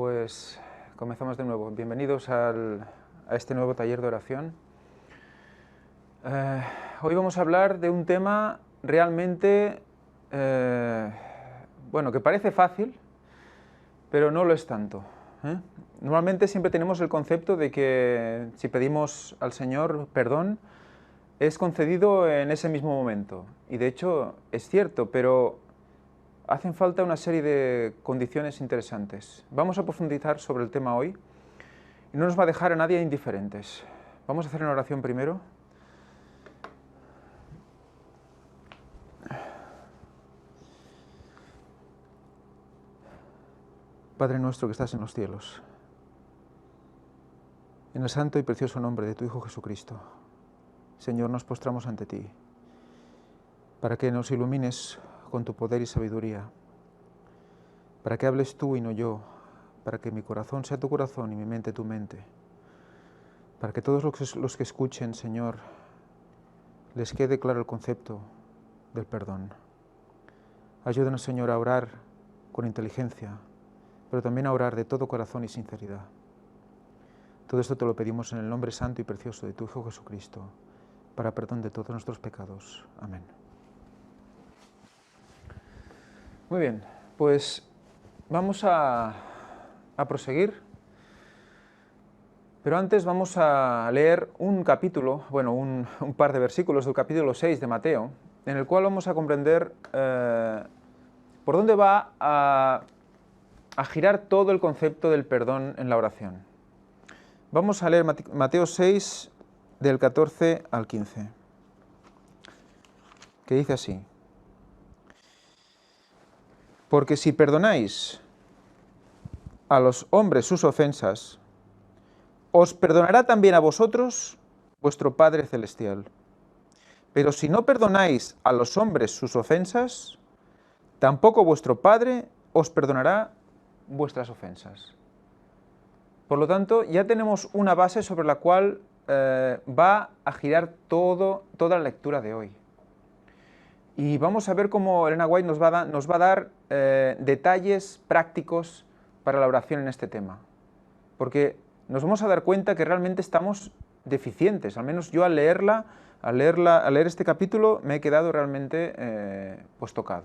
Pues comenzamos de nuevo. Bienvenidos a este nuevo taller de oración. Hoy vamos a hablar de un tema realmente, que parece fácil, pero no lo es tanto. Normalmente siempre tenemos el concepto de que si pedimos al Señor perdón, es concedido en ese mismo momento. Y de hecho es cierto, pero hacen falta una serie de condiciones interesantes. Vamos a profundizar sobre el tema hoy y no nos va a dejar a nadie indiferentes. Vamos a hacer una oración primero. Padre nuestro que estás en los cielos, en el santo y precioso nombre de tu Hijo Jesucristo, Señor, nos postramos ante ti, para que nos ilumines con tu poder y sabiduría, para que hables tú y no yo, para que mi corazón sea tu corazón y mi mente tu mente, para que todos los que escuchen, Señor, les quede claro el concepto del perdón. Ayúdanos, Señor, a orar con inteligencia, pero también a orar de todo corazón y sinceridad. Todo esto te lo pedimos en el nombre santo y precioso de tu Hijo Jesucristo, para perdón de todos nuestros pecados. Amén. Muy bien, pues vamos a proseguir, pero antes vamos a leer un capítulo, un par de versículos del capítulo 6 de Mateo, en el cual vamos a comprender por dónde va a girar todo el concepto del perdón en la oración. Vamos a leer Mateo 6, del 14 al 15, que dice así: Porque si perdonáis a los hombres sus ofensas, os perdonará también a vosotros vuestro Padre Celestial. Pero si no perdonáis a los hombres sus ofensas, tampoco vuestro Padre os perdonará vuestras ofensas. Por lo tanto, ya tenemos una base sobre la cual va a girar toda la lectura de hoy. Y vamos a ver cómo Elena White nos va a dar detalles prácticos para la oración en este tema. Porque nos vamos a dar cuenta que realmente estamos deficientes. Al menos yo al leer este capítulo me he quedado realmente tocado.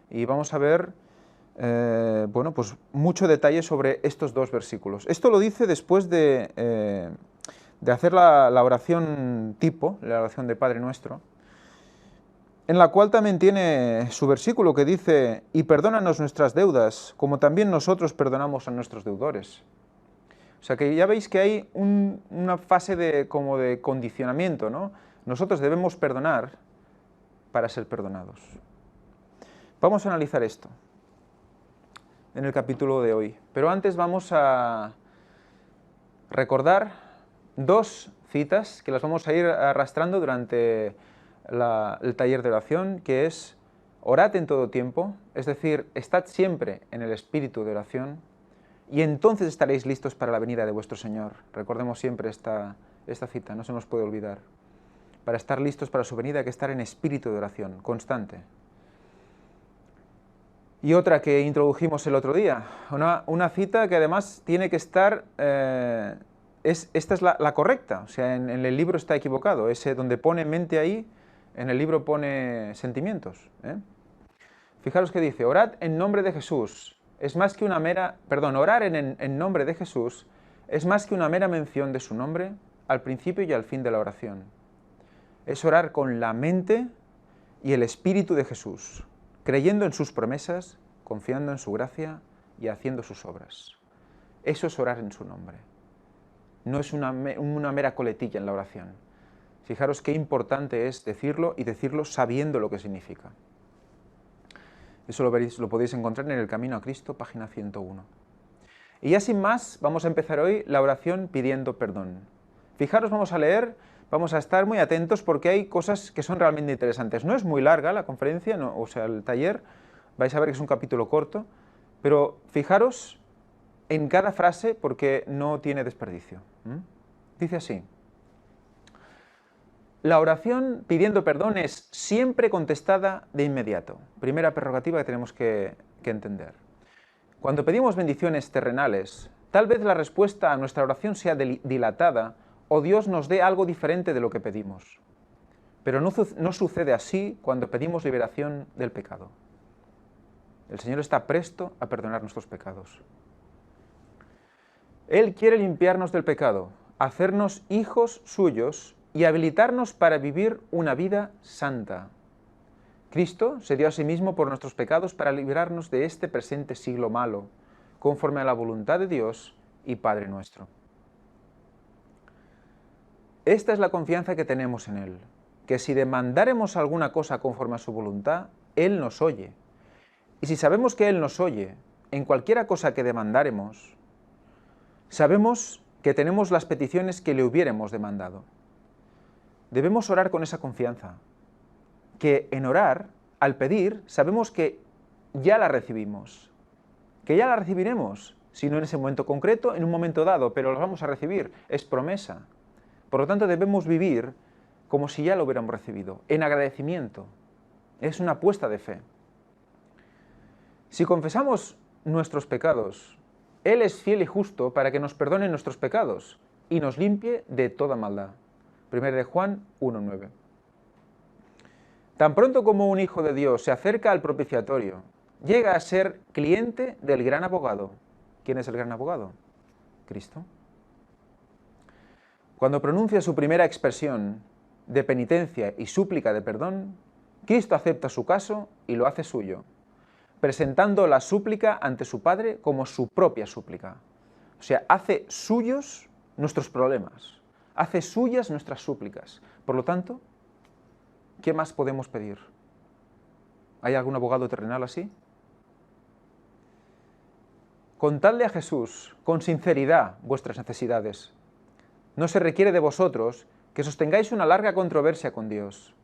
Y vamos a ver mucho detalle sobre estos dos versículos. Esto lo dice después de hacer la oración tipo, la oración de Padre Nuestro, en la cual también tiene su versículo que dice: y perdónanos nuestras deudas, como también nosotros perdonamos a nuestros deudores. O sea que ya veis que hay una fase de condicionamiento, ¿no? Nosotros debemos perdonar para ser perdonados. Vamos a analizar esto en el capítulo de hoy, pero antes vamos a recordar dos citas que las vamos a ir arrastrando durante el taller de oración, que es: orad en todo tiempo, es decir, estad siempre en el espíritu de oración, y entonces estaréis listos para la venida de vuestro Señor. Recordemos siempre esta cita, no se nos puede olvidar. Para estar listos para su venida hay que estar en espíritu de oración, constante. Y otra que introdujimos el otro día, una cita que además tiene que estar, esta es la correcta, o sea, en el libro está equivocado, ese donde pone mente ahí, en el libro pone sentimientos. Fijaros que dice: orad en nombre de Jesús. Es más que orar en nombre de Jesús es más que una mera mención de su nombre al principio y al fin de la oración. Es orar con la mente y el espíritu de Jesús, creyendo en sus promesas, confiando en su gracia y haciendo sus obras. Eso es orar en su nombre. No es una mera coletilla en la oración. Fijaros qué importante es decirlo y decirlo sabiendo lo que significa. Eso lo podéis encontrar en El Camino a Cristo, página 101. Y ya sin más, vamos a empezar hoy la oración pidiendo perdón. Fijaros, vamos a estar muy atentos porque hay cosas que son realmente interesantes. No es muy larga la conferencia, el taller, vais a ver que es un capítulo corto, pero fijaros en cada frase porque no tiene desperdicio. Dice así: la oración pidiendo perdón es siempre contestada de inmediato. Primera prerrogativa que tenemos que entender. Cuando pedimos bendiciones terrenales, tal vez la respuesta a nuestra oración sea dilatada o Dios nos dé algo diferente de lo que pedimos. Pero no sucede así cuando pedimos liberación del pecado. El Señor está presto a perdonar nuestros pecados. Él quiere limpiarnos del pecado, hacernos hijos suyos y habilitarnos para vivir una vida santa. Cristo se dio a sí mismo por nuestros pecados para librarnos de este presente siglo malo, conforme a la voluntad de Dios y Padre nuestro. Esta es la confianza que tenemos en Él, que si demandáremos alguna cosa conforme a su voluntad, Él nos oye. Y si sabemos que Él nos oye, en cualquiera cosa que demandáremos, sabemos que tenemos las peticiones que le hubiéramos demandado. Debemos orar con esa confianza, que en orar, al pedir, sabemos que ya la recibimos, que ya la recibiremos, si no en ese momento concreto, en un momento dado, pero la vamos a recibir, es promesa. Por lo tanto, debemos vivir como si ya lo hubiéramos recibido, en agradecimiento. Es una apuesta de fe. Si confesamos nuestros pecados, Él es fiel y justo para que nos perdone nuestros pecados y nos limpie de toda maldad. 1 de Juan 1:9. Tan pronto como un hijo de Dios se acerca al propiciatorio, llega a ser cliente del gran abogado. ¿Quién es el gran abogado? Cristo. Cuando pronuncia su primera expresión de penitencia y súplica de perdón, Cristo acepta su caso y lo hace suyo, presentando la súplica ante su Padre como su propia súplica. O sea, hace suyos nuestros problemas, hace suyas nuestras súplicas. Por lo tanto, ¿qué más podemos pedir? ¿Hay algún abogado terrenal así? Contadle a Jesús con sinceridad vuestras necesidades. No se requiere de vosotros que sostengáis una larga controversia con Dios,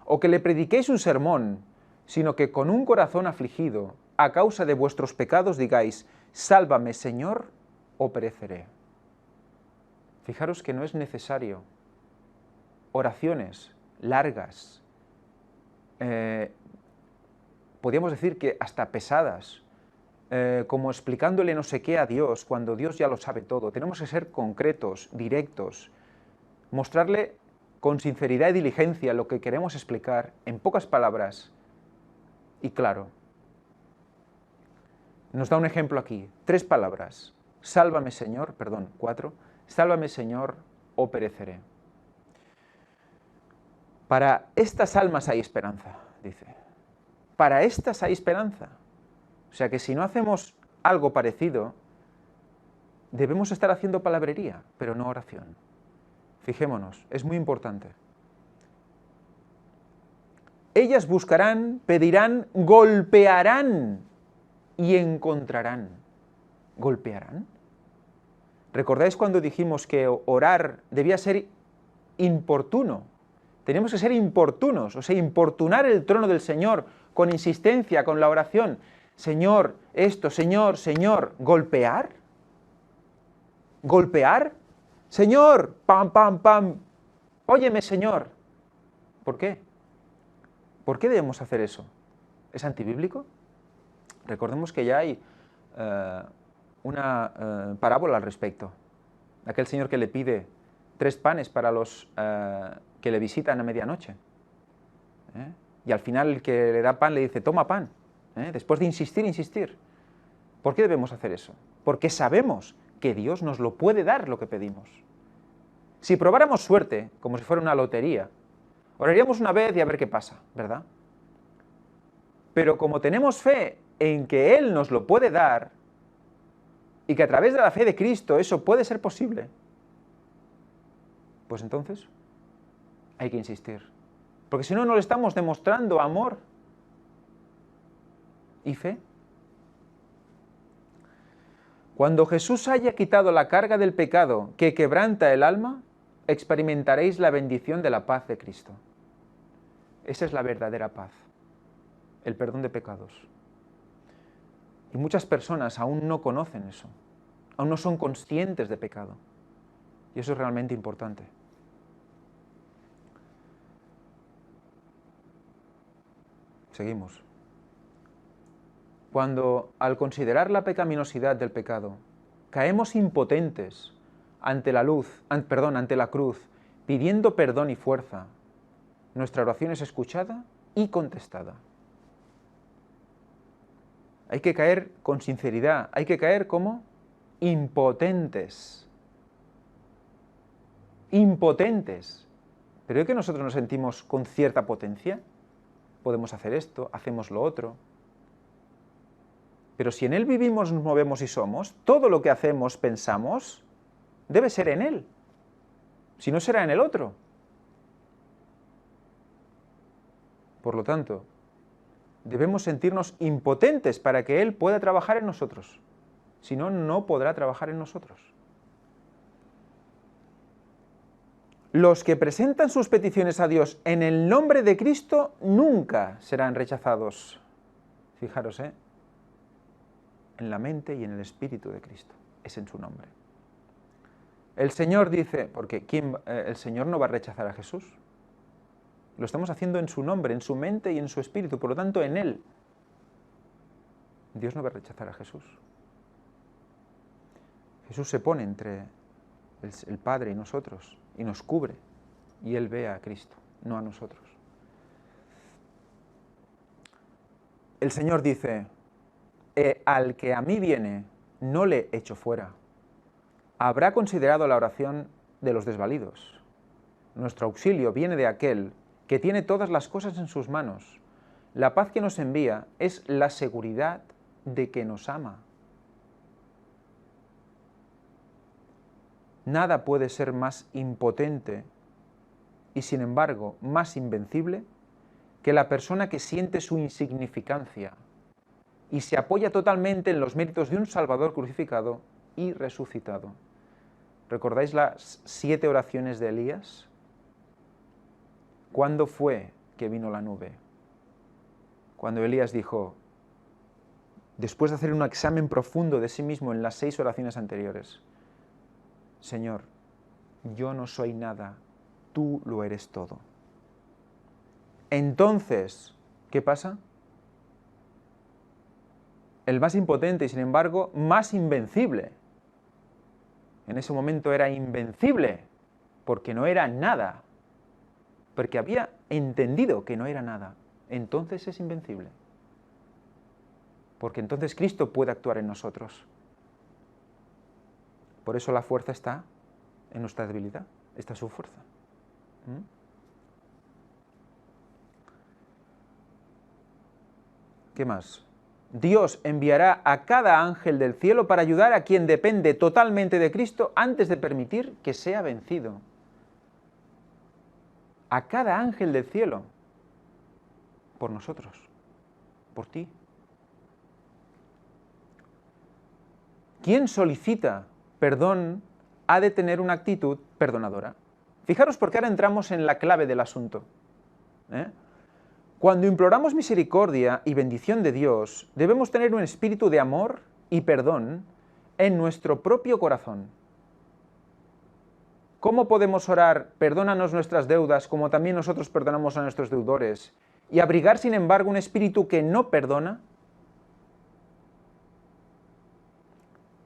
o que le prediquéis un sermón, sino que con un corazón afligido, a causa de vuestros pecados, digáis: sálvame, Señor, o pereceré. Fijaros que no es necesario oraciones largas, podríamos decir que hasta pesadas, como explicándole no sé qué a Dios, cuando Dios ya lo sabe todo. Tenemos que ser concretos, directos, mostrarle con sinceridad y diligencia lo que queremos explicar en pocas palabras y claro. Nos da un ejemplo aquí, 3 palabras. Sálvame, Señor, 4. Sálvame, Señor, o pereceré. Para estas almas hay esperanza, dice. Para estas hay esperanza. O sea que si no hacemos algo parecido, debemos estar haciendo palabrería, pero no oración. Fijémonos, es muy importante. Ellas buscarán, pedirán, golpearán y encontrarán. ¿Golpearán? ¿Recordáis cuando dijimos que orar debía ser importuno? Tenemos que ser importunos, o sea, importunar el trono del Señor con insistencia, con la oración. Señor, esto, Señor, Señor. ¿Golpear? ¿Golpear? Señor, pam, pam, pam. Óyeme, Señor. ¿Por qué? ¿Por qué debemos hacer eso? ¿Es antibíblico? Recordemos que ya hay una parábola al respecto. Aquel señor que le pide 3 panes para los que le visitan a medianoche. Y al final el que le da pan le dice: toma pan. Después de insistir, insistir. ¿Por qué debemos hacer eso? Porque sabemos que Dios nos lo puede dar lo que pedimos. Si probáramos suerte, como si fuera una lotería, oraríamos una vez y a ver qué pasa, ¿verdad? Pero como tenemos fe en que Él nos lo puede dar, y que a través de la fe de Cristo eso puede ser posible, pues entonces hay que insistir. Porque si no, no le estamos demostrando amor y fe. Cuando Jesús haya quitado la carga del pecado que quebranta el alma, experimentaréis la bendición de la paz de Cristo. Esa es la verdadera paz, el perdón de pecados. Y muchas personas aún no conocen eso, aún no son conscientes de pecado. Y eso es realmente importante. Seguimos. cuando al considerar la pecaminosidad del pecado, caemos impotentes ante ante la cruz, pidiendo perdón y fuerza, nuestra oración es escuchada y contestada. Hay que caer con sinceridad, hay que caer como impotentes. Impotentes. Pero es que nosotros nos sentimos con cierta potencia. Podemos hacer esto, hacemos lo otro. Pero si en Él vivimos, nos movemos y somos, todo lo que hacemos, pensamos, debe ser en Él. Si no, será en el otro. Por lo tanto, debemos sentirnos impotentes para que Él pueda trabajar en nosotros. Si no, no podrá trabajar en nosotros. Los que presentan sus peticiones a Dios en el nombre de Cristo nunca serán rechazados. Fijaros, en la mente y en el espíritu de Cristo. Es en su nombre. El Señor dice, porque el Señor no va a rechazar a Jesús. Lo estamos haciendo en su nombre, en su mente y en su espíritu, por lo tanto en Él. Dios no va a rechazar a Jesús. Jesús se pone entre el Padre y nosotros, y nos cubre, y Él ve a Cristo, no a nosotros. El Señor dice, al que a mí viene, no le echo fuera. Habrá considerado la oración de los desvalidos. Nuestro auxilio viene de aquel que tiene todas las cosas en sus manos. La paz que nos envía es la seguridad de que nos ama. Nada puede ser más impotente y, sin embargo, más invencible que la persona que siente su insignificancia y se apoya totalmente en los méritos de un Salvador crucificado y resucitado. ¿Recordáis las 7 oraciones de Elías? ¿Cuándo fue que vino la nube? Cuando Elías dijo, después de hacer un examen profundo de sí mismo en las 6 oraciones anteriores, Señor, yo no soy nada, tú lo eres todo. Entonces, ¿qué pasa? El más impotente y, sin embargo, más invencible. En ese momento era invencible, porque no era nada, porque había entendido que no era nada. Entonces es invencible, porque entonces Cristo puede actuar en nosotros. Por eso la fuerza está en nuestra debilidad, está su fuerza. ¿Qué más? Dios enviará a cada ángel del cielo para ayudar a quien depende totalmente de Cristo antes de permitir que sea vencido. A cada ángel del cielo, por nosotros, por ti. Quien solicita perdón ha de tener una actitud perdonadora. Fijaros porque ahora entramos en la clave del asunto. Cuando imploramos misericordia y bendición de Dios, debemos tener un espíritu de amor y perdón en nuestro propio corazón. ¿Cómo podemos orar, perdónanos nuestras deudas, como también nosotros perdonamos a nuestros deudores, y abrigar, sin embargo, un espíritu que no perdona?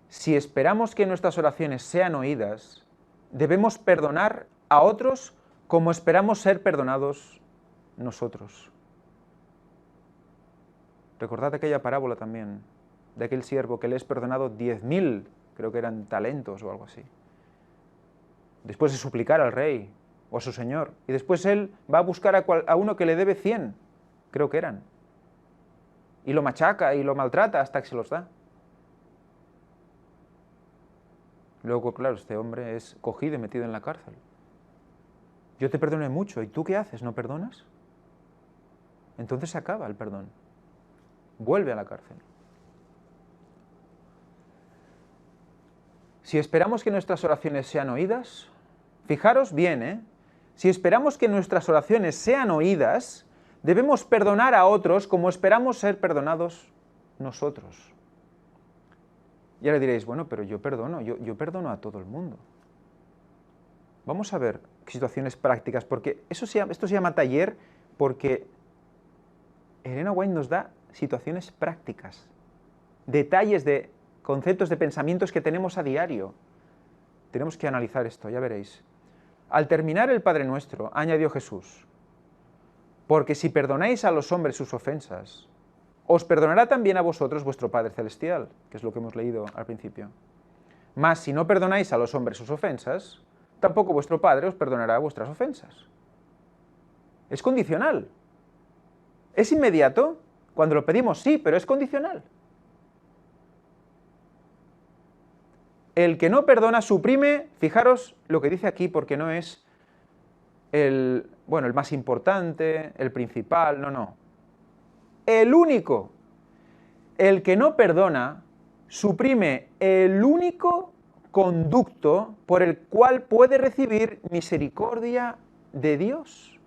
Si esperamos que nuestras oraciones sean oídas, debemos perdonar a otros como esperamos ser perdonados nosotros. Recordad aquella parábola también, de aquel siervo que le es perdonado 10.000, creo que eran talentos o algo así. Después de suplicar al rey o a su señor, y después él va a buscar a uno que le debe 100, creo que eran, y lo machaca y lo maltrata hasta que se los da. Luego, claro, este hombre es cogido y metido en la cárcel. Yo te perdoné mucho, ¿y tú qué haces? ¿No perdonas? Entonces se acaba el perdón. Vuelve a la cárcel. Si esperamos que nuestras oraciones sean oídas, fijaros bien, si esperamos que nuestras oraciones sean oídas, debemos perdonar a otros como esperamos ser perdonados nosotros. Y ahora diréis, bueno, pero yo perdono a todo el mundo. Vamos a ver situaciones prácticas, porque esto se llama taller, porque Elena White nos da situaciones prácticas detalles de conceptos, de pensamientos que tenemos a diario. Tenemos que analizar esto, ya veréis. Al terminar el Padre Nuestro, añadió Jesús, porque si perdonáis a los hombres sus ofensas, os perdonará también a vosotros vuestro Padre Celestial, que es lo que hemos leído al principio. Mas si no perdonáis a los hombres sus ofensas, tampoco vuestro Padre os perdonará vuestras ofensas. Es condicional. ¿Es inmediato? Cuando lo pedimos, sí, pero es condicional. El que no perdona suprime, fijaros lo que dice aquí, porque no es el más importante, el principal, no. El único. El que no perdona suprime el único conducto por el cual puede recibir misericordia de Dios.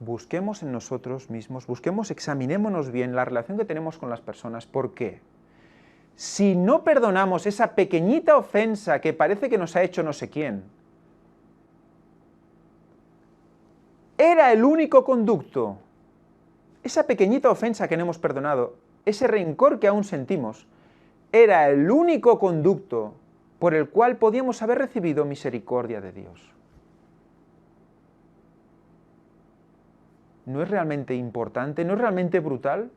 Busquemos en nosotros mismos, examinémonos bien la relación que tenemos con las personas. ¿Por qué? Si no perdonamos esa pequeñita ofensa que parece que nos ha hecho no sé quién, era el único conducto, esa pequeñita ofensa que no hemos perdonado, ese rencor que aún sentimos, era el único conducto por el cual podíamos haber recibido misericordia de Dios. ¿No es realmente importante? ¿No es realmente brutal?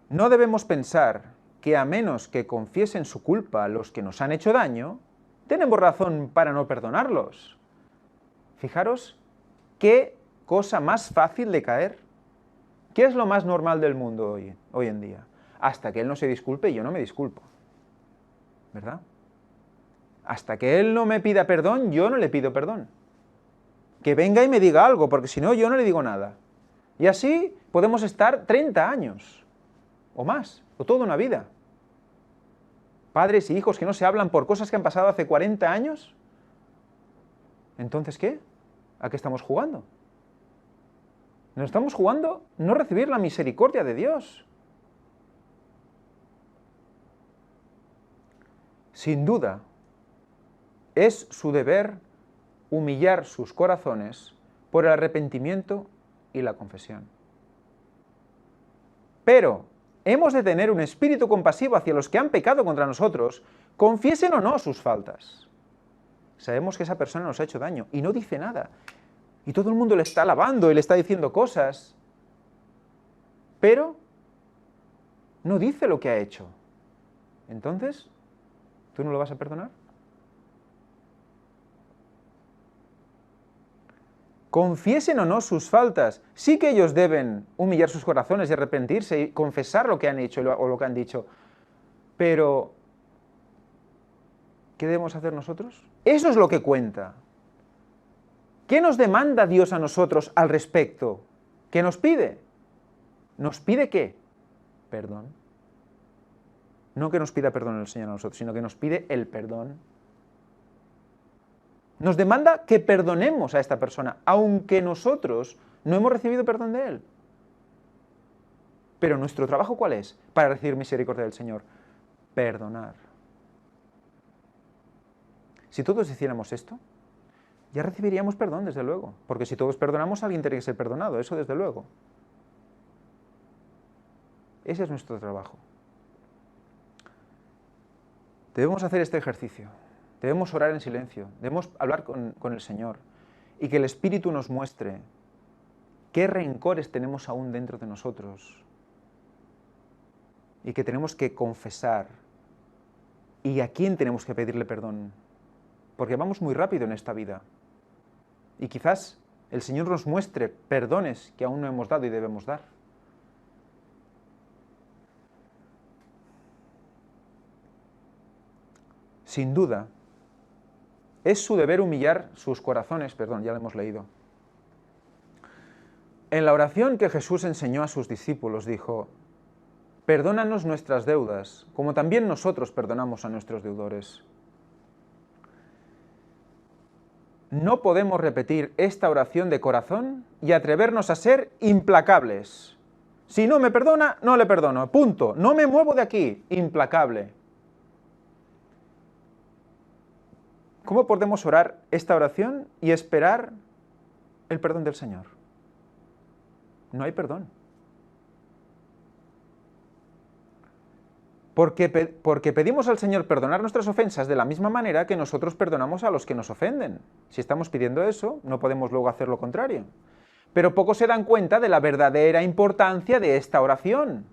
No debemos pensar que a menos que confiesen su culpa los que nos han hecho daño, tenemos razón para no perdonarlos. Fijaros, qué cosa más fácil de caer. ¿Qué es lo más normal del mundo hoy en día? Hasta que él no se disculpe, yo no me disculpo. ¿Verdad? Hasta que él no me pida perdón, yo no le pido perdón. Que venga y me diga algo, porque si no, yo no le digo nada. Y así podemos estar 30 años, o más, o toda una vida. Padres y hijos que no se hablan por cosas que han pasado hace 40 años. Entonces, ¿qué? ¿A qué estamos jugando? Nos estamos jugando no recibir la misericordia de Dios. Sin duda, es su deber humillar sus corazones por el arrepentimiento y la confesión. Pero hemos de tener un espíritu compasivo hacia los que han pecado contra nosotros, confiesen o no sus faltas. Sabemos que esa persona nos ha hecho daño y no dice nada. Y todo el mundo le está alabando y le está diciendo cosas, pero no dice lo que ha hecho. Entonces, ¿tú no lo vas a perdonar? Confiesen o no sus faltas. Sí que ellos deben humillar sus corazones y arrepentirse y confesar lo que han hecho o lo que han dicho. Pero, ¿qué debemos hacer nosotros? Eso es lo que cuenta. ¿Qué nos demanda Dios a nosotros al respecto? ¿Qué nos pide? ¿Nos pide qué? Perdón. No que nos pida perdón el Señor a nosotros, sino que nos pide el perdón. Nos demanda que perdonemos a esta persona, aunque nosotros no hemos recibido perdón de Él. Pero nuestro trabajo, ¿cuál es? Para recibir misericordia del Señor. Perdonar. Si todos hiciéramos esto, ya recibiríamos perdón, desde luego. Porque si todos perdonamos, alguien tiene que ser perdonado, eso desde luego. Ese es nuestro trabajo. Debemos hacer este ejercicio. Debemos orar en silencio, debemos hablar con el Señor y que el Espíritu nos muestre qué rencores tenemos aún dentro de nosotros y que tenemos que confesar y a quién tenemos que pedirle perdón, porque vamos muy rápido en esta vida y quizás el Señor nos muestre perdones que aún no hemos dado y debemos dar. Sin duda, es su deber humillar sus corazones, ya lo hemos leído. En la oración que Jesús enseñó a sus discípulos dijo, perdónanos nuestras deudas, como también nosotros perdonamos a nuestros deudores. No podemos repetir esta oración de corazón y atrevernos a ser implacables. Si no me perdona, no le perdono, punto. No me muevo de aquí, implacable. ¿Cómo podemos orar esta oración y esperar el perdón del Señor? no hay perdón. Porque pedimos al Señor perdonar nuestras ofensas de la misma manera que nosotros perdonamos a los que nos ofenden. Si estamos pidiendo eso, no podemos luego hacer lo contrario. Pero pocos se dan cuenta de la verdadera importancia de esta oración,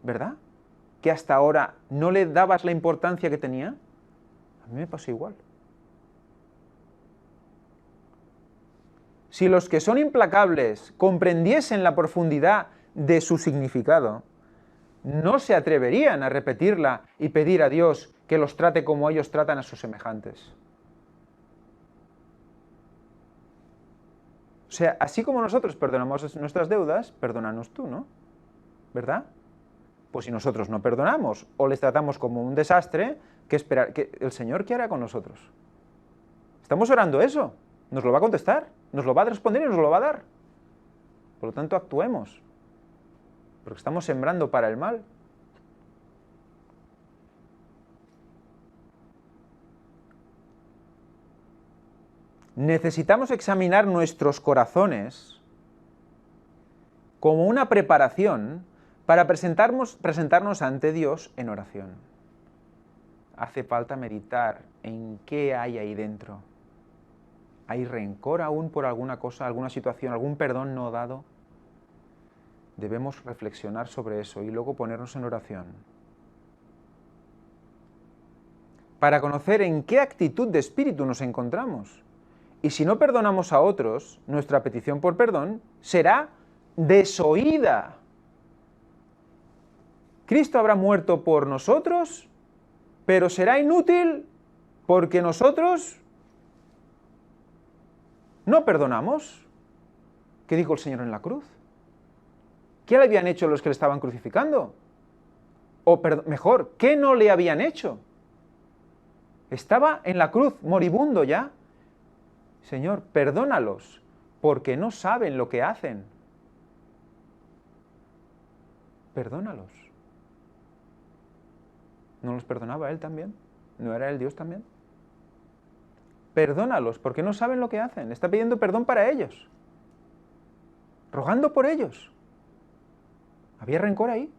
¿verdad? Que hasta ahora no le dabas la importancia que tenía. A mí me pasó igual. Si los que son implacables comprendiesen la profundidad de su significado, no se atreverían a repetirla y pedir a Dios que los trate como ellos tratan a sus semejantes. O sea, así como nosotros perdonamos nuestras deudas, perdónanos tú, ¿no? ¿Verdad? Pues si nosotros no perdonamos o les tratamos como un desastre, ¿qué esperar? ¿El Señor qué hará con nosotros? Estamos orando eso. Nos lo va a contestar, nos lo va a responder y nos lo va a dar. Por lo tanto, actuemos. Porque estamos sembrando para el mal. Necesitamos examinar nuestros corazones como una preparación para presentarnos ante Dios en oración. Hace falta meditar en qué hay ahí dentro. ¿Hay rencor aún por alguna cosa, alguna situación, algún perdón no dado? Debemos reflexionar sobre eso y luego ponernos en oración. Para conocer en qué actitud de espíritu nos encontramos. Y si no perdonamos a otros, nuestra petición por perdón será desoída. Cristo habrá muerto por nosotros, pero será inútil porque nosotros no perdonamos. ¿Qué dijo el Señor en la cruz? ¿Qué le habían hecho los que le estaban crucificando? O mejor, ¿qué no le habían hecho? Estaba en la cruz, moribundo ya. Señor, perdónalos, porque no saben lo que hacen. Perdónalos. ¿No los perdonaba Él también? ¿No era Él Dios también? Perdónalos, porque no saben lo que hacen. Está pidiendo perdón para ellos. Rogando por ellos. ¿Había rencor ahí?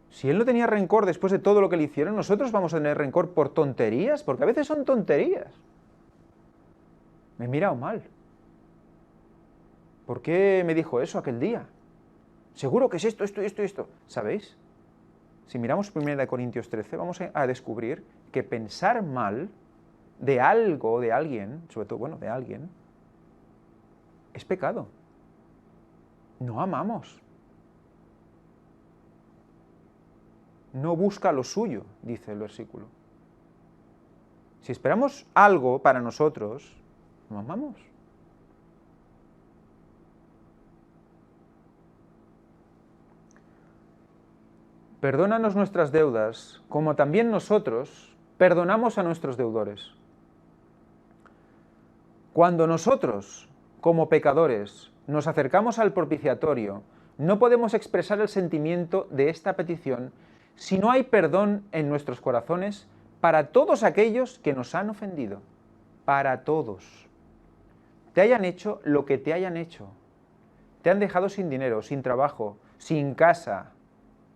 Si Él no tenía rencor después de todo lo que le hicieron, nosotros vamos a tener rencor por tonterías, porque a veces son tonterías. Me he mirado mal. ¿Por qué me dijo eso aquel día? Seguro que es esto, esto y esto y esto. ¿Sabéis? Si miramos 1 Corintios 13, vamos a descubrir que pensar mal de algo, de alguien, sobre todo, bueno, de alguien, es pecado. No amamos. No busca lo suyo, dice el versículo. Si esperamos algo para nosotros, no amamos. Perdónanos nuestras deudas, como también nosotros perdonamos a nuestros deudores. Cuando nosotros, como pecadores, nos acercamos al propiciatorio, no podemos expresar el sentimiento de esta petición si no hay perdón en nuestros corazones para todos aquellos que nos han ofendido. Para todos. Te hayan hecho lo que te hayan hecho. Te han dejado sin dinero, sin trabajo, sin casa.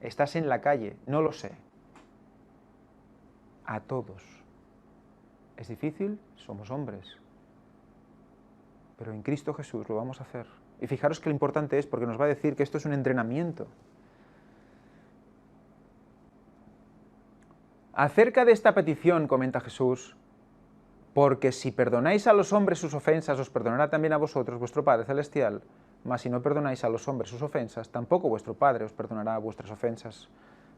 Estás en la calle, no lo sé. A todos. ¿Es difícil? Somos hombres. Pero en Cristo Jesús lo vamos a hacer. Y fijaros que lo importante es porque nos va a decir que esto es un entrenamiento. Acerca de esta petición, comenta Jesús, porque si perdonáis a los hombres sus ofensas, os perdonará también a vosotros vuestro Padre Celestial, mas si no perdonáis a los hombres sus ofensas, tampoco vuestro Padre os perdonará vuestras ofensas.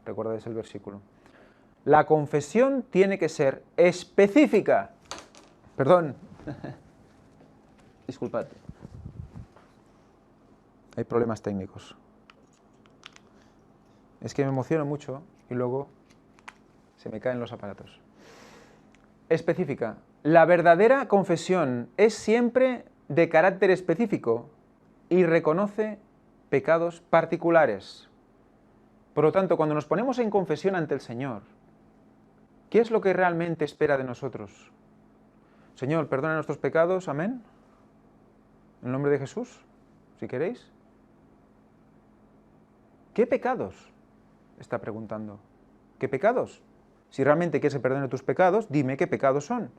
Recordáis el versículo. La confesión tiene que ser específica. Perdón. Disculpad. Hay problemas técnicos. Es que me emociono mucho y luego se me caen los aparatos. Específica. La verdadera confesión es siempre de carácter específico y reconoce pecados particulares. Por lo tanto, cuando nos ponemos en confesión ante el Señor, ¿qué es lo que realmente espera de nosotros? Señor, perdona nuestros pecados, amén. En el nombre de Jesús, si queréis. ¿Qué pecados? Está preguntando. ¿Qué pecados? Si realmente quieres que perdone tus pecados, dime qué pecados son.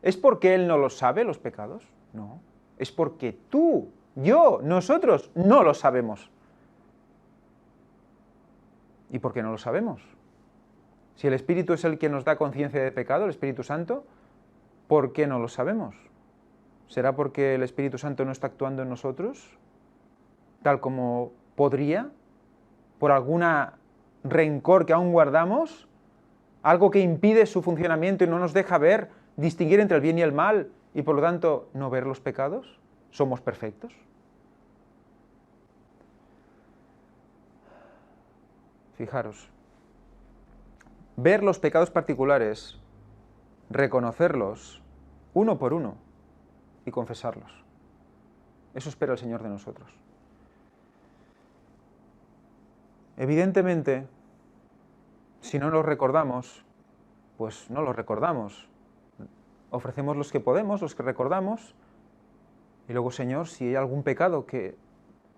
¿Es porque Él no los sabe, los pecados? No. Es porque tú, yo, nosotros no los sabemos. ¿Y por qué no lo sabemos? Si el Espíritu es el que nos da conciencia de pecado, el Espíritu Santo, ¿por qué no lo sabemos? ¿Será porque el Espíritu Santo no está actuando en nosotros tal como podría? ¿Por alguna rencor que aún guardamos? ¿Algo que impide su funcionamiento y no nos deja ver, distinguir entre el bien y el mal y por lo tanto no ver los pecados? ¿Somos perfectos? Fijaros, ver los pecados particulares, reconocerlos uno por uno y confesarlos. Eso espera el Señor de nosotros. Evidentemente, si no los recordamos, pues no los recordamos. Ofrecemos los que podemos, los que recordamos, y luego, Señor, si hay algún pecado que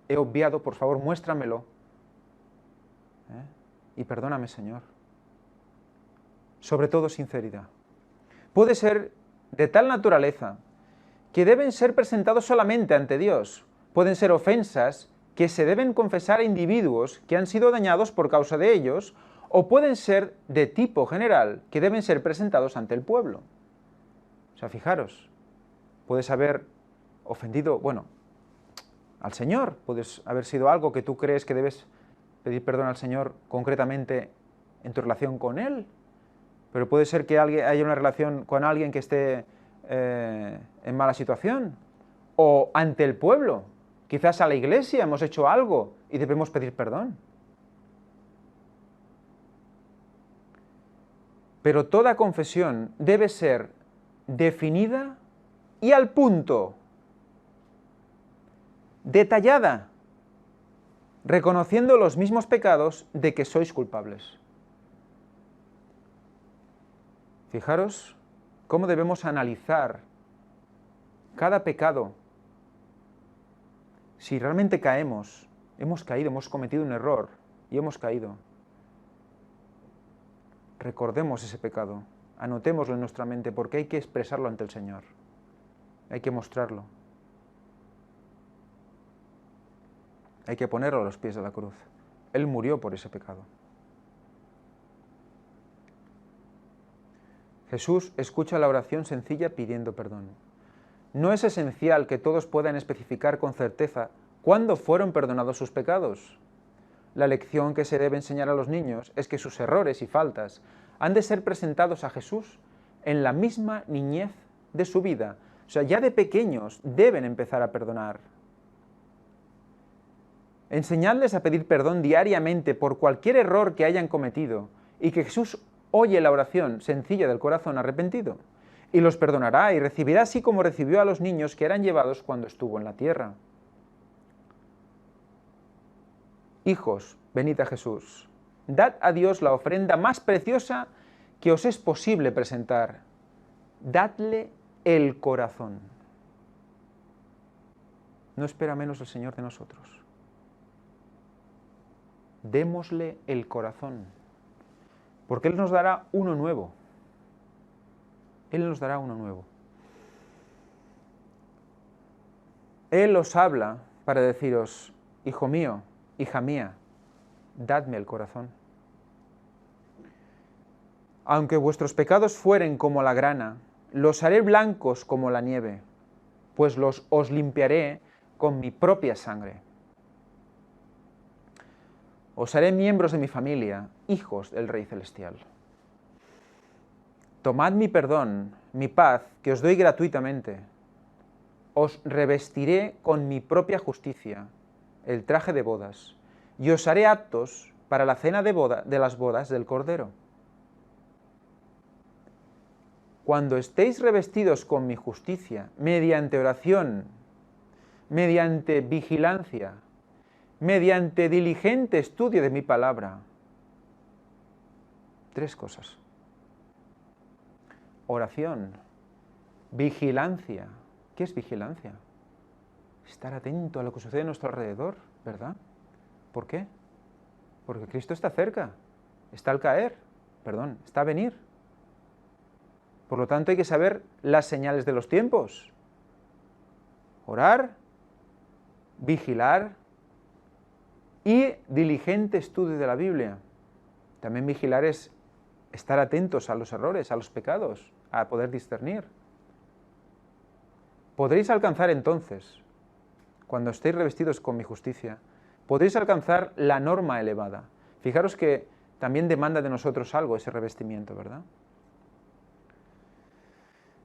he obviado, por favor, muéstramelo. Y perdóname, Señor. Sobre todo, sinceridad. Puede ser de tal naturaleza que deben ser presentados solamente ante Dios. Pueden ser ofensas que se deben confesar a individuos que han sido dañados por causa de ellos, o pueden ser de tipo general que deben ser presentados ante el pueblo. O sea, fijaros, puedes haber ofendido, al Señor, puedes haber sido algo que tú crees que debes pedir perdón al Señor concretamente en tu relación con Él, pero puede ser que haya una relación con alguien que esté en mala situación, o ante el pueblo, quizás a la iglesia hemos hecho algo y debemos pedir perdón. Pero toda confesión debe ser definida y al punto, detallada, reconociendo los mismos pecados de que sois culpables. Fijaros cómo debemos analizar cada pecado. Si realmente caemos, hemos caído, hemos cometido un error y hemos caído, recordemos ese pecado, anotémoslo en nuestra mente porque hay que expresarlo ante el Señor, hay que mostrarlo, hay que ponerlo a los pies de la cruz. Él murió por ese pecado. Jesús escucha la oración sencilla pidiendo perdón. No es esencial que todos puedan especificar con certeza cuándo fueron perdonados sus pecados. La lección que se debe enseñar a los niños es que sus errores y faltas han de ser presentados a Jesús en la misma niñez de su vida. O sea, ya de pequeños deben empezar a perdonar. Enseñadles a pedir perdón diariamente por cualquier error que hayan cometido y que Jesús oye la oración sencilla del corazón arrepentido y los perdonará y recibirá así como recibió a los niños que eran llevados cuando estuvo en la tierra. Hijos, venid a Jesús. Dad a Dios la ofrenda más preciosa que os es posible presentar. Dadle el corazón. No espera menos el Señor de nosotros. Démosle el corazón, porque Él nos dará uno nuevo. Él nos dará uno nuevo. Él os habla para deciros, hijo mío, hija mía, dadme el corazón. Aunque vuestros pecados fueren como la grana, los haré blancos como la nieve, pues os limpiaré con mi propia sangre. Os haré miembros de mi familia, hijos del Rey Celestial. Tomad mi perdón, mi paz, que os doy gratuitamente. Os revestiré con mi propia justicia, el traje de bodas, y os haré aptos para la cena de las bodas del Cordero. Cuando estéis revestidos con mi justicia, mediante oración, mediante vigilancia, mediante diligente estudio de mi palabra. 3 cosas. Oración, vigilancia. ¿Qué es vigilancia? Estar atento a lo que sucede a nuestro alrededor, ¿verdad? ¿Por qué? porque Cristo está cerca, está al caer, perdón, está a venir. Por lo tanto, hay que saber las señales de los tiempos. Orar, vigilar y diligente estudio de la Biblia. También vigilar es estar atentos a los errores, a los pecados, a poder discernir. Podréis alcanzar entonces, cuando estéis revestidos con mi justicia, podréis alcanzar la norma elevada. Fijaros que también demanda de nosotros algo ese revestimiento, ¿verdad?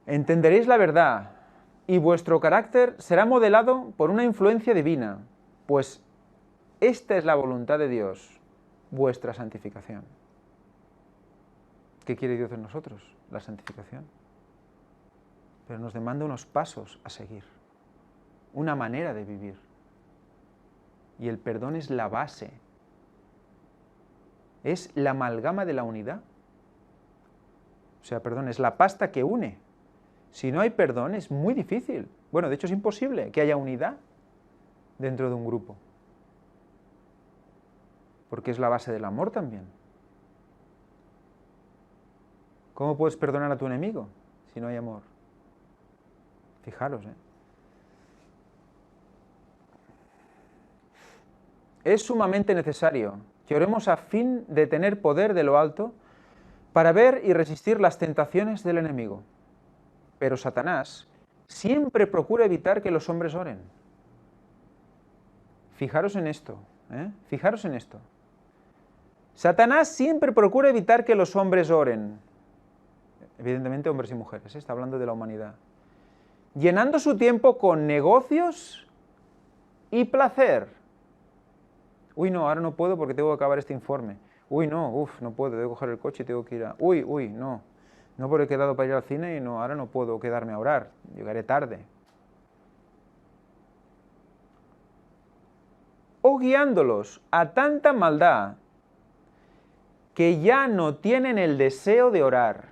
Entenderéis la verdad y vuestro carácter será modelado por una influencia divina, pues esta es la voluntad de Dios, vuestra santificación. ¿Qué quiere Dios de nosotros? La santificación. Pero nos demanda unos pasos a seguir, una manera de vivir. Y el perdón es la base, es la amalgama de la unidad. O sea, perdón, es la pasta que une. Si no hay perdón es muy difícil. Bueno, de hecho es imposible que haya unidad dentro de un grupo. Porque es la base del amor también. ¿Cómo puedes perdonar a tu enemigo si no hay amor? Fijaros, Es sumamente necesario que oremos a fin de tener poder de lo alto para ver y resistir las tentaciones del enemigo. Pero Satanás siempre procura evitar que los hombres oren. Fijaros en esto, Fijaros en esto. Satanás siempre procura evitar que los hombres oren. Evidentemente hombres y mujeres, está hablando de la humanidad. Llenando su tiempo con negocios y placer. Uy, no, ahora no puedo porque tengo que acabar este informe. Uy, no, no puedo, tengo que coger el coche y tengo que ir a... Uy, no. No porque he quedado para ir al cine y no, ahora no puedo quedarme a orar, llegaré tarde. O guiándolos a tanta maldad que ya no tienen el deseo de orar.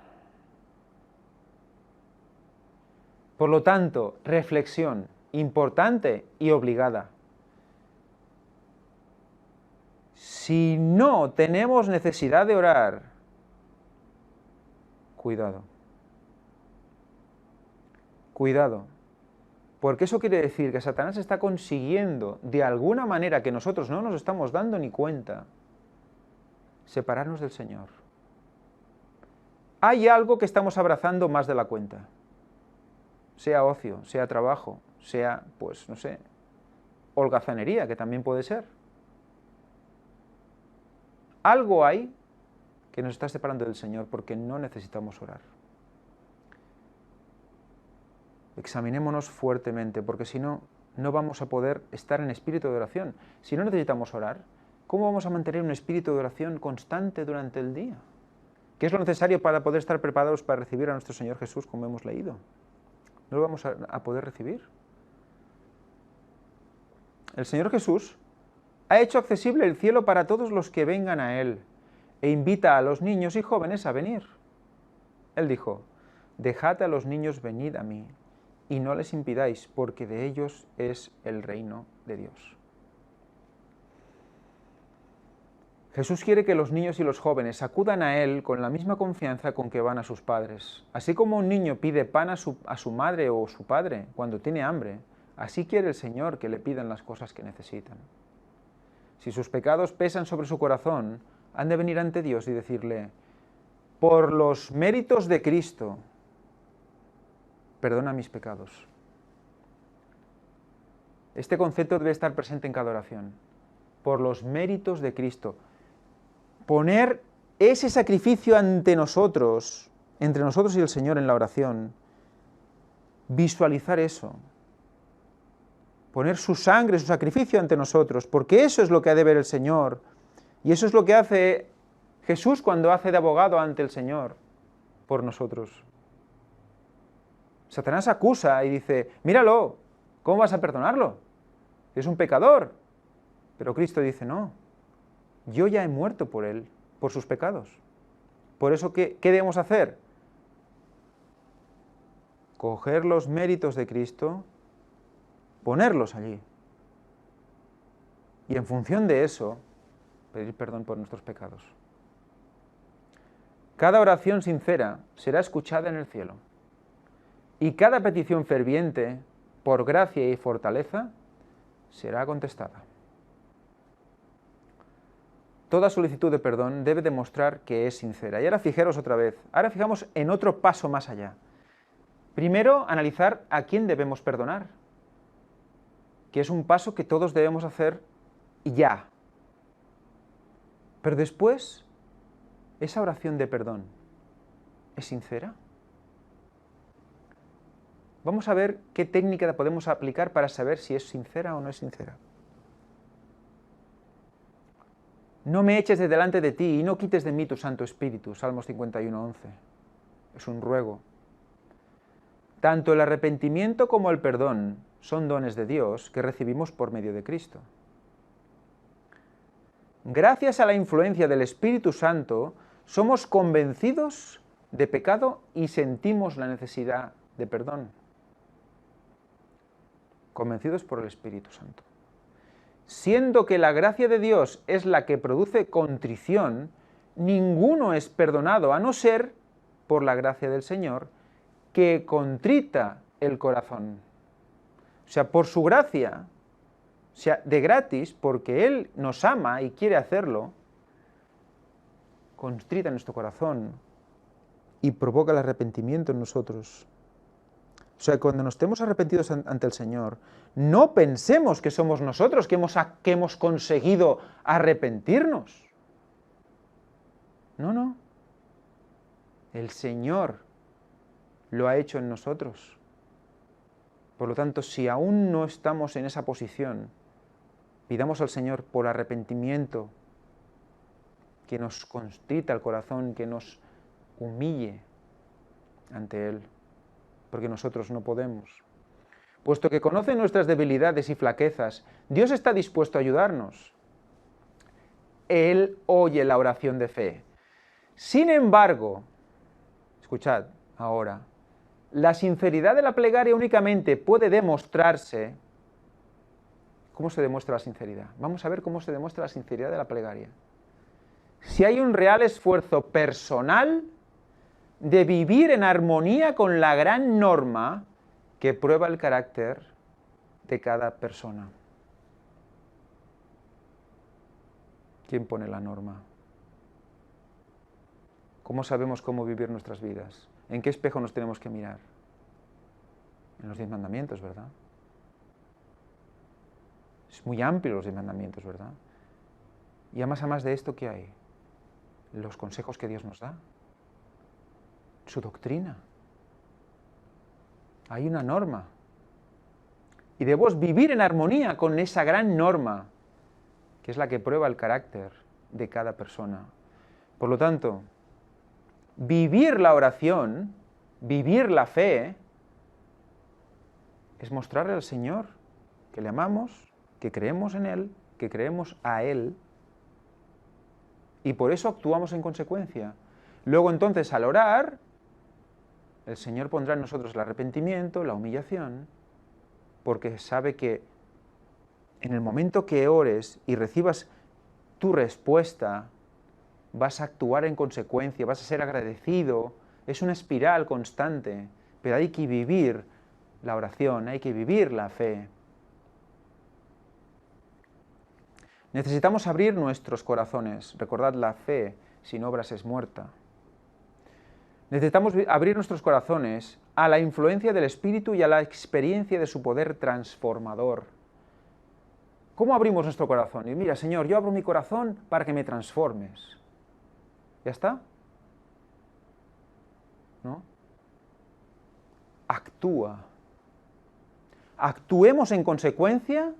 Por lo tanto, reflexión importante y obligada. Si no tenemos necesidad de orar, cuidado. Cuidado. Porque eso quiere decir que Satanás está consiguiendo, de alguna manera que nosotros no nos estamos dando ni cuenta, separarnos del Señor. Hay algo que estamos abrazando más de la cuenta. Sea ocio, sea trabajo, sea, pues, no sé, holgazanería, que también puede ser. Algo hay que nos está separando del Señor porque no necesitamos orar. Examinémonos fuertemente, porque si no, no vamos a poder estar en espíritu de oración. Si no necesitamos orar, ¿cómo vamos a mantener un espíritu de oración constante durante el día? ¿Qué es lo necesario para poder estar preparados para recibir a nuestro Señor Jesús, como hemos leído? No lo vamos a poder recibir. El Señor Jesús ha hecho accesible el cielo para todos los que vengan a Él e invita a los niños y jóvenes a venir. Él dijo, dejad a los niños venid a mí y no les impidáis, porque de ellos es el reino de Dios. Jesús quiere que los niños y los jóvenes acudan a Él con la misma confianza con que van a sus padres. Así como un niño pide pan a su madre o su padre cuando tiene hambre, así quiere el Señor que le pidan las cosas que necesitan. Si sus pecados pesan sobre su corazón, han de venir ante Dios y decirle, por los méritos de Cristo, perdona mis pecados. Este concepto debe estar presente en cada oración. Por los méritos de Cristo. Poner ese sacrificio ante nosotros, entre nosotros y el Señor en la oración. Visualizar eso. Poner su sangre, su sacrificio ante nosotros, porque eso es lo que ha de ver el Señor. Y eso es lo que hace Jesús cuando hace de abogado ante el Señor por nosotros. Satanás acusa y dice, míralo, ¿cómo vas a perdonarlo? Es un pecador. Pero Cristo dice, no, yo ya he muerto por él, por sus pecados. Por eso, ¿qué debemos hacer? Coger los méritos de Cristo, ponerlos allí. Y en función de eso, pedir perdón por nuestros pecados. Cada oración sincera será escuchada en el cielo, y cada petición ferviente, por gracia y fortaleza, será contestada. Toda solicitud de perdón debe demostrar que es sincera. Y ahora fijaros otra vez, ahora fijamos en otro paso más allá. Primero, analizar a quién debemos perdonar, que es un paso que todos debemos hacer ya. Pero después, ¿esa oración de perdón es sincera? Vamos a ver qué técnica podemos aplicar para saber si es sincera o no es sincera. No me eches de delante de ti y no quites de mí tu Santo Espíritu, Salmos 51:11. Es un ruego. Tanto el arrepentimiento como el perdón son dones de Dios que recibimos por medio de Cristo. Gracias a la influencia del Espíritu Santo, somos convencidos de pecado y sentimos la necesidad de perdón. Convencidos por el Espíritu Santo. Siendo que la gracia de Dios es la que produce contrición, ninguno es perdonado a no ser por la gracia del Señor, que contrita el corazón. O sea, por su gracia, o sea, de gratis, porque Él nos ama y quiere hacerlo, contrita nuestro corazón y provoca el arrepentimiento en nosotros. O sea, cuando nos estemos arrepentidos ante el Señor, no pensemos que somos nosotros que hemos conseguido arrepentirnos. No, no. El Señor lo ha hecho en nosotros. Por lo tanto, si aún no estamos en esa posición, pidamos al Señor por arrepentimiento, que nos constrita el corazón, que nos humille ante Él, porque nosotros no podemos. Puesto que conoce nuestras debilidades y flaquezas, Dios está dispuesto a ayudarnos. Él oye la oración de fe. Sin embargo, escuchad ahora, la sinceridad de la plegaria únicamente puede demostrarse. ¿Cómo se demuestra la sinceridad? Vamos a ver cómo se demuestra la sinceridad de la plegaria. Si hay un real esfuerzo personal de vivir en armonía con la gran norma que prueba el carácter de cada persona. ¿Quién pone la norma? ¿Cómo sabemos cómo vivir nuestras vidas? ¿En qué espejo nos tenemos que mirar? En los 10 mandamientos, ¿verdad? Es muy amplio los 10 mandamientos, ¿verdad? Y a más de esto, ¿qué hay? Los consejos que Dios nos da. Su doctrina. Hay una norma. Y debemos vivir en armonía con esa gran norma, que es la que prueba el carácter de cada persona. Por lo tanto, vivir la oración, vivir la fe, es mostrarle al Señor que le amamos, que creemos en Él, que creemos a Él, y por eso actuamos en consecuencia. Luego entonces, al orar, el Señor pondrá en nosotros el arrepentimiento, la humillación, porque sabe que en el momento que ores y recibas tu respuesta, vas a actuar en consecuencia, vas a ser agradecido. Es una espiral constante, pero hay que vivir la oración, hay que vivir la fe. Necesitamos abrir nuestros corazones. Recordad, la fe sin obras es muerta. Necesitamos abrir nuestros corazones a la influencia del Espíritu y a la experiencia de su poder transformador. ¿Cómo abrimos nuestro corazón? Y mira, Señor, yo abro mi corazón para que me transformes. ¿Ya está? ¿No? Actúa. Actuemos en consecuencia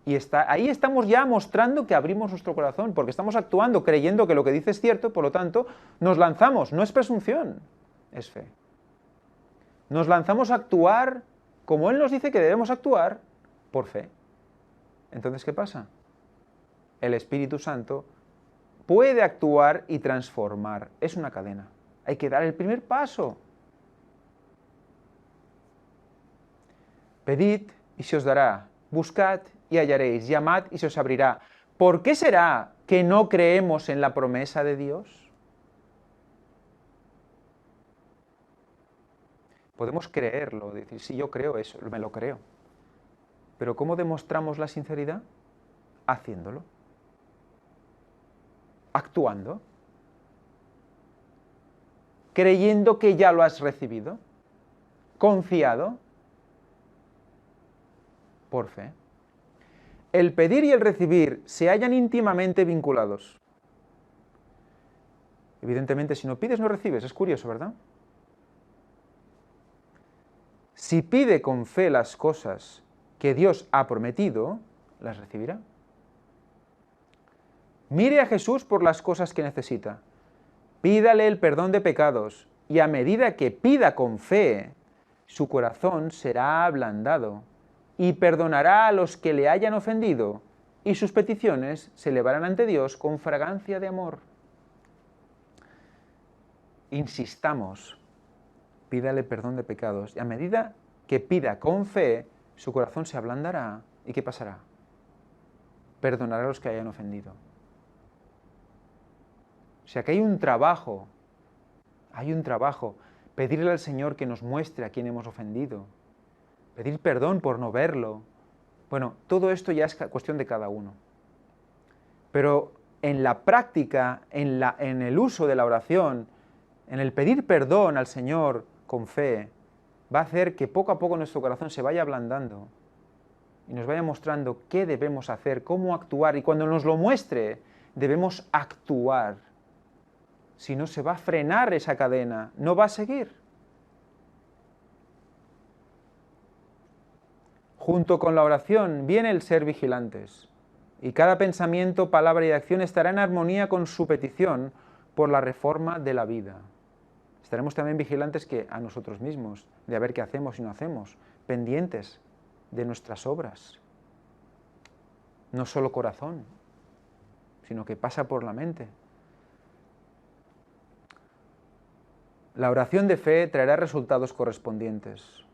y ahí estamos ya mostrando que abrimos nuestro corazón, porque estamos actuando creyendo que lo que dice es cierto, por lo tanto, nos lanzamos. No es presunción, es fe. Nos lanzamos a actuar como Él nos dice que debemos actuar, por fe. Entonces, ¿qué pasa? El Espíritu Santo puede actuar y transformar. Es una cadena. Hay que dar el primer paso. Pedid y se os dará. Buscad y hallaréis. Llamad y se os abrirá. ¿Por qué será que no creemos en la promesa de Dios? Podemos creerlo, decir, sí, yo creo eso, me lo creo. Pero ¿cómo demostramos la sinceridad? Haciéndolo. Actuando. Creyendo que ya lo has recibido. Confiado. Por fe. El pedir y el recibir se hallan íntimamente vinculados. Evidentemente, si no pides, no recibes. Es curioso, ¿verdad? Si pide con fe las cosas que Dios ha prometido, las recibirá. Mire a Jesús por las cosas que necesita. Pídale el perdón de pecados y a medida que pida con fe, su corazón será ablandado y perdonará a los que le hayan ofendido y sus peticiones se elevarán ante Dios con fragancia de amor. Insistamos, pídale perdón de pecados y a medida que pida con fe, su corazón se ablandará. ¿Y qué pasará? Perdonará a los que hayan ofendido. O sea que hay un trabajo, pedirle al Señor que nos muestre a quién hemos ofendido, pedir perdón por no verlo. Bueno, todo esto ya es cuestión de cada uno. Pero en la práctica, en el uso de la oración, en el pedir perdón al Señor con fe, va a hacer que poco a poco nuestro corazón se vaya ablandando y nos vaya mostrando qué debemos hacer, cómo actuar, y cuando nos lo muestre, debemos actuar. Si no, se va a frenar esa cadena, no va a seguir. Junto con la oración viene el ser vigilantes, y cada pensamiento, palabra y acción estará en armonía con su petición por la reforma de la vida. Estaremos también vigilantes que a nosotros mismos, de a ver qué hacemos y no hacemos, pendientes de nuestras obras. No solo corazón, sino que pasa por la mente. La oración de fe traerá resultados correspondientes.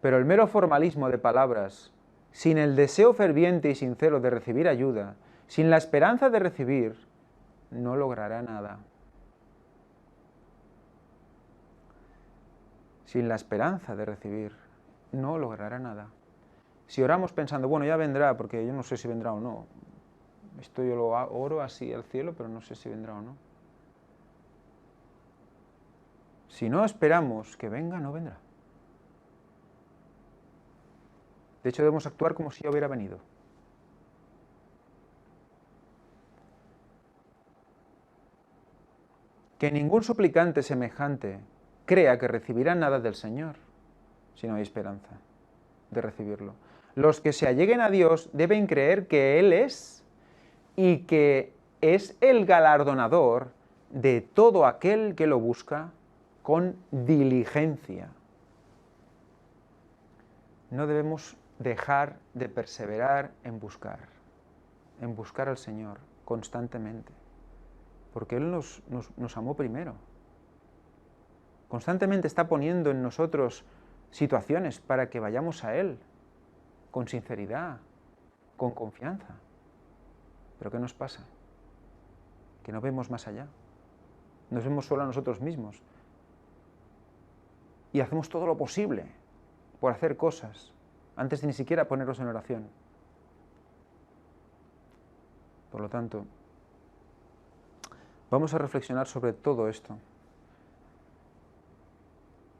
Pero el mero formalismo de palabras, sin el deseo ferviente y sincero de recibir ayuda, sin la esperanza de recibir, no logrará nada. Sin la esperanza de recibir, no logrará nada. Si oramos pensando, bueno, ya vendrá, porque yo no sé si vendrá o no. Esto yo lo oro así al cielo, pero no sé si vendrá o no. Si no esperamos que venga, no vendrá. De hecho, debemos actuar como si ya hubiera venido. Que ningún suplicante semejante crea que recibirá nada del Señor, si no hay esperanza de recibirlo. Los que se alleguen a Dios deben creer que Él es y que es el galardonador de todo aquel que lo busca con diligencia. No debemos dejar de perseverar en buscar al Señor constantemente, porque Él nos amó primero. Constantemente está poniendo en nosotros situaciones para que vayamos a Él, con sinceridad, con confianza. ¿Pero qué nos pasa? Que no vemos más allá. Nos vemos solo a nosotros mismos. Y hacemos todo lo posible por hacer cosas, antes de ni siquiera ponernos en oración. Por lo tanto, vamos a reflexionar sobre todo esto.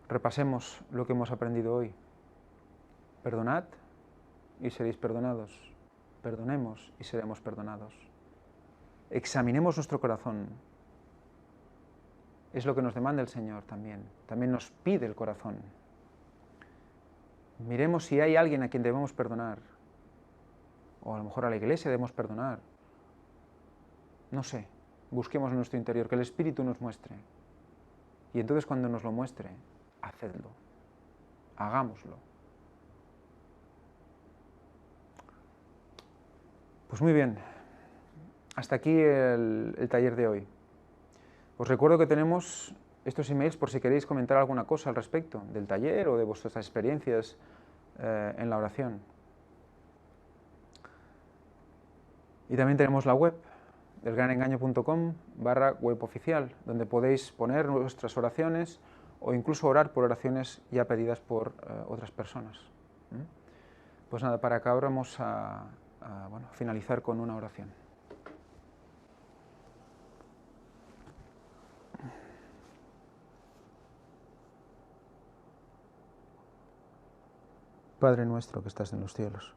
Repasemos lo que hemos aprendido hoy. Perdonad y seréis perdonados. Perdonemos y seremos perdonados. Examinemos nuestro corazón. Es lo que nos demanda el Señor también. También nos pide el corazón. Miremos si hay alguien a quien debemos perdonar. O a lo mejor a la iglesia debemos perdonar. No sé. Busquemos en nuestro interior, que el Espíritu nos muestre. Y entonces cuando nos lo muestre, hacedlo. Hagámoslo. Pues muy bien. Hasta aquí el taller de hoy. Os recuerdo que tenemos estos emails por si queréis comentar alguna cosa al respecto del taller o de vuestras experiencias en la oración. Y también tenemos la web, elgranengaño.com/web oficial, donde podéis poner vuestras oraciones o incluso orar por oraciones ya pedidas por otras personas. Pues nada, para acá ahora vamos a finalizar con una oración. Padre nuestro que estás en los cielos,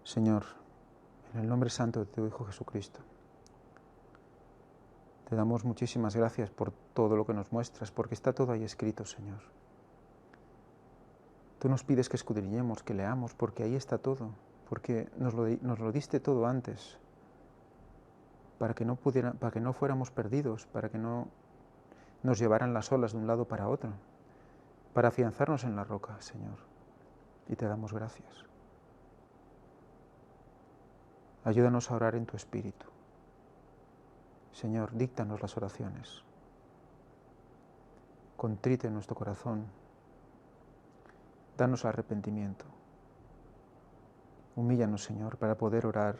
Señor, en el nombre santo de tu Hijo Jesucristo, te damos muchísimas gracias por todo lo que nos muestras, porque está todo ahí escrito, Señor. Tú nos pides que escudriñemos, que leamos, porque ahí está todo, porque nos lo diste todo antes, para que no fuéramos perdidos, para que no nos llevaran las olas de un lado para otro, para afianzarnos en la roca, Señor. Y te damos gracias. Ayúdanos a orar en tu espíritu. Señor, díctanos las oraciones. Contrite nuestro corazón. Danos arrepentimiento. Humíllanos, Señor, para poder orar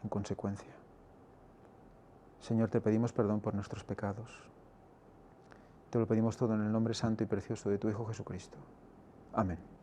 en consecuencia. Señor, te pedimos perdón por nuestros pecados. Te lo pedimos todo en el nombre santo y precioso de tu Hijo Jesucristo. Amén.